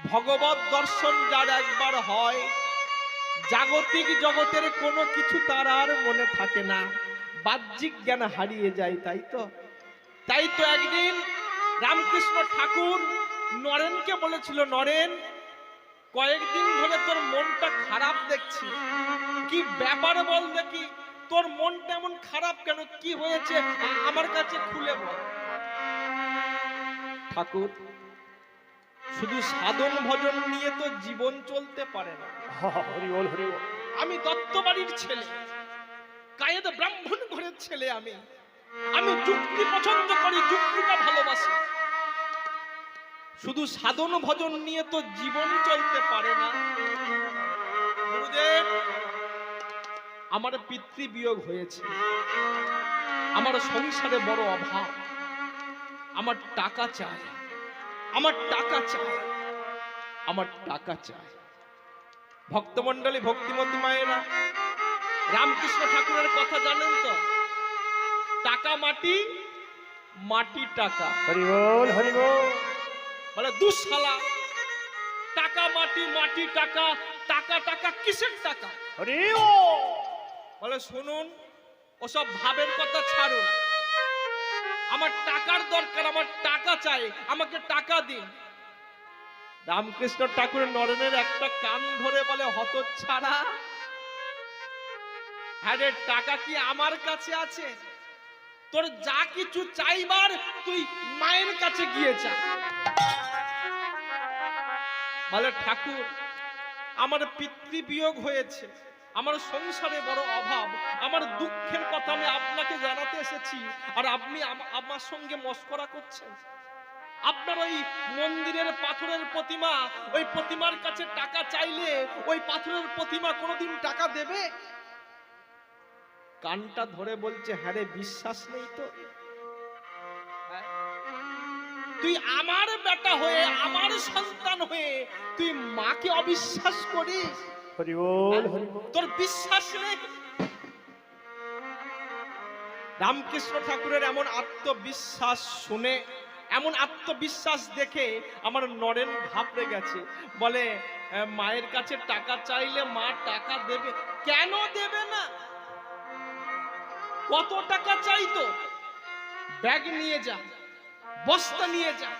ভগবত দর্শন যার একবার হয়, জাগতিক জগতের কোনো কিছু তার আর মনে থাকে না, বাহ্যিক জ্ঞান হারিয়ে যায়। তাই তো একদিন রামকৃষ্ণ ঠাকুর নরেনকে বলেছিল, নরেন, কয়েকদিন ধরে তোর মনটা খারাপ দেখছি, কি ব্যাপার বল দেখি, তোর মনটা এমন খারাপ কেন, কি হয়েছে আমার কাছে খুলে বল। ঠাকুর, শুধু সাধন ভজন নিয়ে তো জীবন চলতে পারে না। হরি বল, হরি বল। আমি দত্ত বাড়ির ছেলে, কায়েদ ব্রাহ্মণ ঘরের ছেলে, আমি যুক্তি পছন্দ করি, যুক্তিটা ভালোবাসি। শুধু সাধন ভজন নিয়ে তো জীবন চলতে পারে না। গুরুদেব, আমার পিতৃবিয়োগ হয়েছে, আমার সংসারে বড় অভাব, আমার টাকা চাই, আমার টাকা চাই, আমার টাকা চাই। ভক্তমণ্ডলী, ভক্তিমতী মায়েরা, রামকৃষ্ণ ঠাকুরের কথা জানেন তো? টাকা মাটি, মাটি টাকা। হরি বল, হরি বল। বলে দুঃশালা, টাকা মাটি, মাটি টাকা, টাকা টাকা কিসের টাকা? হরি বল। বলে শুনুন, ওসব ভাবের কথা ছাড়ুন, আমার টাকার দরকার, আমার টাকা চাই, আমাকে টাকা দিন। রামকৃষ্ণ ঠাকুরের নরেনের একটা কান ধরে বলে, হতচ্ছাড়া, হ্যাঁ রে, টাকা কি আমার কাছে আছে? তোর যা কিছু চাইবার তুই মায়ের কাছে গিয়ে চা। বলে ঠাকুর, আমার পিতৃবিয়োগ হয়েছে, আমার সংসারে বড় অভাব, আমার দুঃখের কথা আমি আপনাকে জানাতে এসেছি, আর আপনি আমার সঙ্গে মস্করা করছেন। আপনার ওই মন্দিরের পাথরের প্রতিমা, ওই প্রতিমার কাছে টাকা চাইলে ওই পাথরের প্রতিমা কোনোদিন টাকা দেবে? কানটা ধরে বলছে, হ্যাঁ রে, বিশ্বাস নেই তো? তুই আমার বেটা হয়ে, আমার সন্তান হয়ে তুই মাকে অবিশ্বাস করিস? হরি বল, হরি বল। তোর বিশ্বাস নেই? রামকৃষ্ণ ঠাকুরের এমন আত্মবিশ্বাস শুনে, এমন আত্মবিশ্বাস দেখে আমার নরেন ঘাবড়ে গেছে। বলে, মায়ের কাছে টাকা চাইলে মা টাকা দেবে? কেন দেবে না? কত টাকা চাইতো? ব্যাগ নিয়ে যা, বস্তা নিয়ে যা।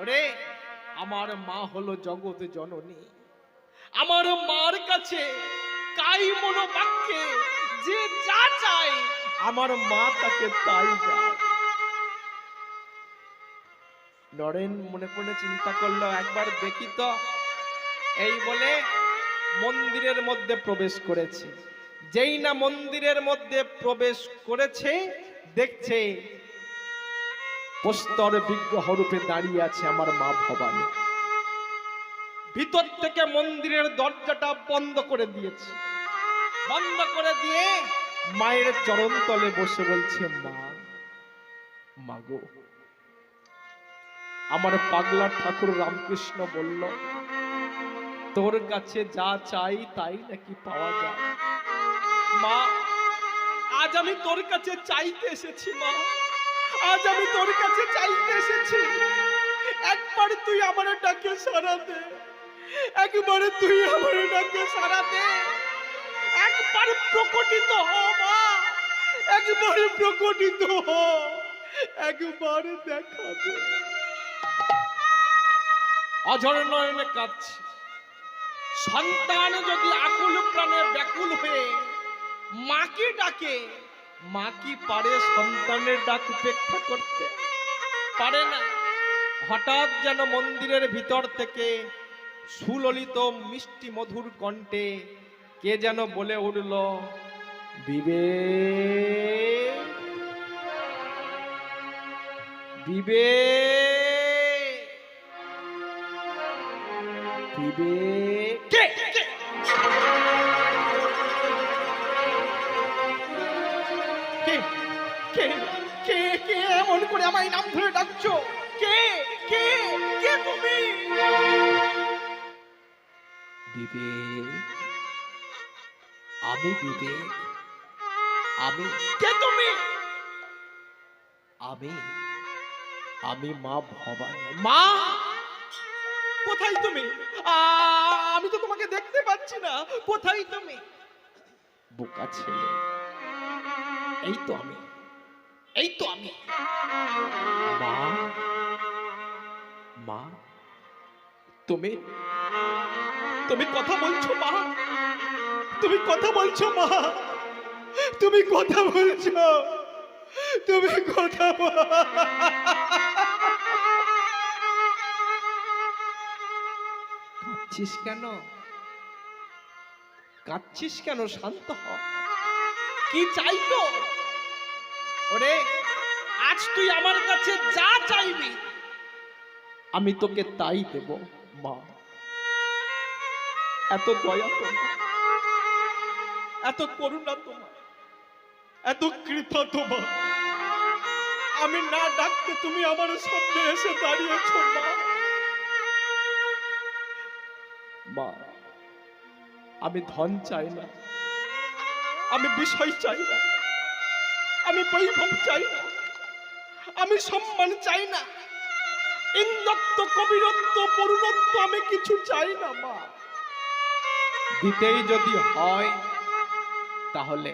ওরে, আমার মা হলো জগৎ জননী, আমার মার কাছে কাই মনোবাক্যে যে যা চায় আমার মা তাকে তাই দেয়। নরেন মনে মনে চিন্তা করলো, একবার দেখি তো। এই বলে মন্দিরের মধ্যে প্রবেশ করেছে। যেই না মন্দিরের মধ্যে প্রবেশ করেছে, দেখছে প্রস্তর বিগ্রহ রূপে দাঁড়িয়ে আছে আমার মা ভবানী। ভিতর থেকে মন্দিরের দরজাটা বন্ধ করে দিয়েছে, বন্ধ করে দিয়ে মায়ের চরণ তলে বসে বলছে, মা, মাগো, আমার পাগলা ঠাকুর রামকৃষ্ণ বলল তোর কাছে যা চাই তাই নাকি পাওয়া যায়। মা, আজ আমি তোর কাছে চাইতে এসেছি। মা, আজ আমি তোর কাছে চাইতে এসেছি। একবার তুই আমার ডাকে সাড়া দে, একবার তুই আমার ডাকে সাড়া দে, একবার প্রকটিত হ মা, একবার প্রকটিত হ, একবার দেখা দে। অঝর নয়নে কাঁদছে। সন্তান যদি আকুল প্রাণে ব্যাকুল হয়ে মাকে ডাকে, মা কি পারে সন্তানের ডাক উপেক্ষা করতে? পারে না। হঠাৎ যেন মন্দিরের ভিতর থেকে সুললিত মিষ্টি মধুর কণ্ঠে কে যেন বলে উঠল, বিবেক, বিবেক, বিবেক। কে কে কে কে কে এমন করে আমায় নাম ধরে ডাকছো? কে কে কে তুমি? বিবেক, আমি বিবেক। আমি? কে তুমি? আমি মা ভবানী। মা? কোথায় তুমি? আমি তো তোমাকে দেখতে পাচ্ছি না, কোথায় তুমি? বোকা ছেলে, এই তো আমি, এই তো আমি। মা, মা, তুমি তুমি কথা বলছো মা? তুমি কথা বলছো মা? তুমি কথা বলছো? তুমি কথা কাঁদছিস কেন? কাঁদছিস কেন? শান্ত হ। কি চাই তো? ওরে, আজ তুই আমার কাছে যা চাইবি আমি তোকে তাই দেব মা। এত দয়া তোমার, এত করুণা তোমার, এত কৃপা তোমার। আমি না ডাকতে তুমি আমার সামনে এসে দাঁড়িয়েছ মা। মা, আমি ধন চাই না, আমি বিষয় চাই না, আমি বৈভব চাই না, আমি সম্মান চাই না, ইন্দত্ব, কবিরত্ব, পরুণত্ব আমি কিছু চাই না মা। দিতেই যদি হয় তাহলে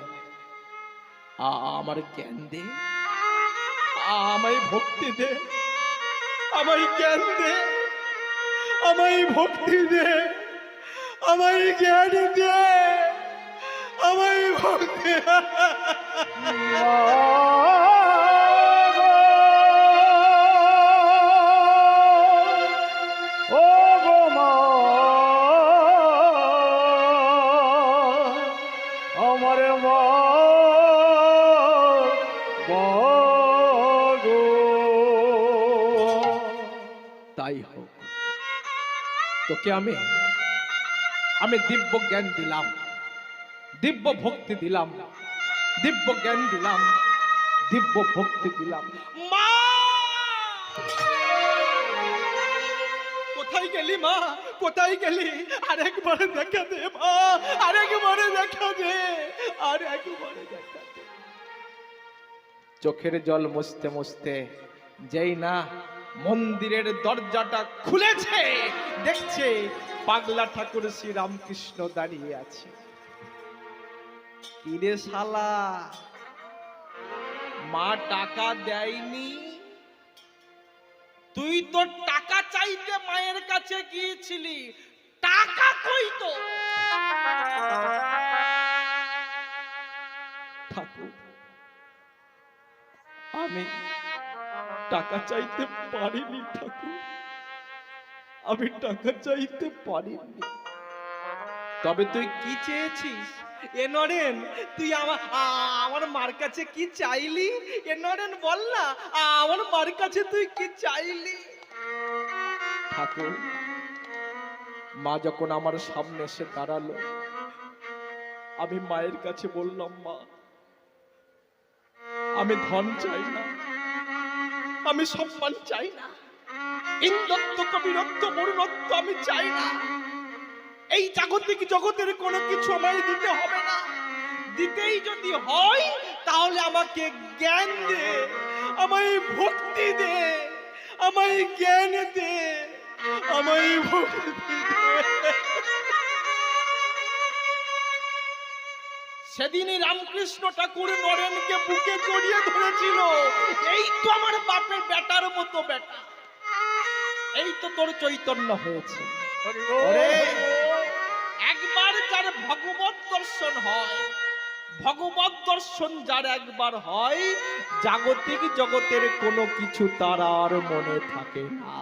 আমার জ্ঞান দে, আমায় ভক্তি দে, আমায় জ্ঞান দে, আমায় ভক্তি দে, আমায় জ্ঞান দে, আমায় ভক্তি। ও গো মা, আমার মা গো। তাই হোক, তোকে আমি দিব্য জ্ঞান দিলাম, দিব্য ভক্তি দিলাম, দিব্য জ্ঞান দিলাম, দিব্য ভক্তি দিলাম। মা, কোথায় গেলি মা? কোথায় গেলি? আরেকবার দেখা দে মা, আরেকবার দেখা দে, আরেকবার দেখা দে। চোখের জল মুছতে মুছতে যেই না মন্দিরের দরজাটা খুলেছে, দেখছে পাগলা ঠাকুর শ্রী রামকৃষ্ণ দাঁড়িয়ে আছে। কিরে শালা, মা টাকা দেয়নি? তুই তো টাকা চাইতে মায়ের কাছে গিয়েছিলি, টাকা কই তো? ঠাকুর, আমি টাকা চাইতে পারিনি ঠাকুর, আমি টাকা চাইতে পারিনি। তবে তুই কি চেয়েছিস? এ নরেন, তুই আমার মার কাছে কি চাইলি? এ নরেন বল না, আমার মার কাছে তুই কি চাইলি? ঠাকুর, মা যখন আমার সামনে এসে দাঁড়ালো, আমি মায়ের কাছে বললাম, মা, আমি ধন চাই না, আমি সম্মান চাই না, ইন্দত্ব, কবিরত্ব, বরুণত্ব আমি চাই না। এই জাগতিক জগতের কোনো কিছু আমায় দিতে হবে না। দিতেই যদি হয় তাহলে আমাকে জ্ঞান দে, আমায় ভক্তি দে, আমায় জ্ঞান দে, আমায় ভক্তি দে। সেদিনই রামকৃষ্ণ ঠাকুর নরেনকে বুকে জড়িয়ে ধরেছিল। এই তো আমার বাপের বেটার মতো বেটা, এই তো তোর চৈতন্য হয়েছে। একবার যার ভগবত দর্শন হয়, ভগবত দর্শন যার একবার হয়, জাগতিক জগতের কোনো কিছু তার আর মনে থাকে না।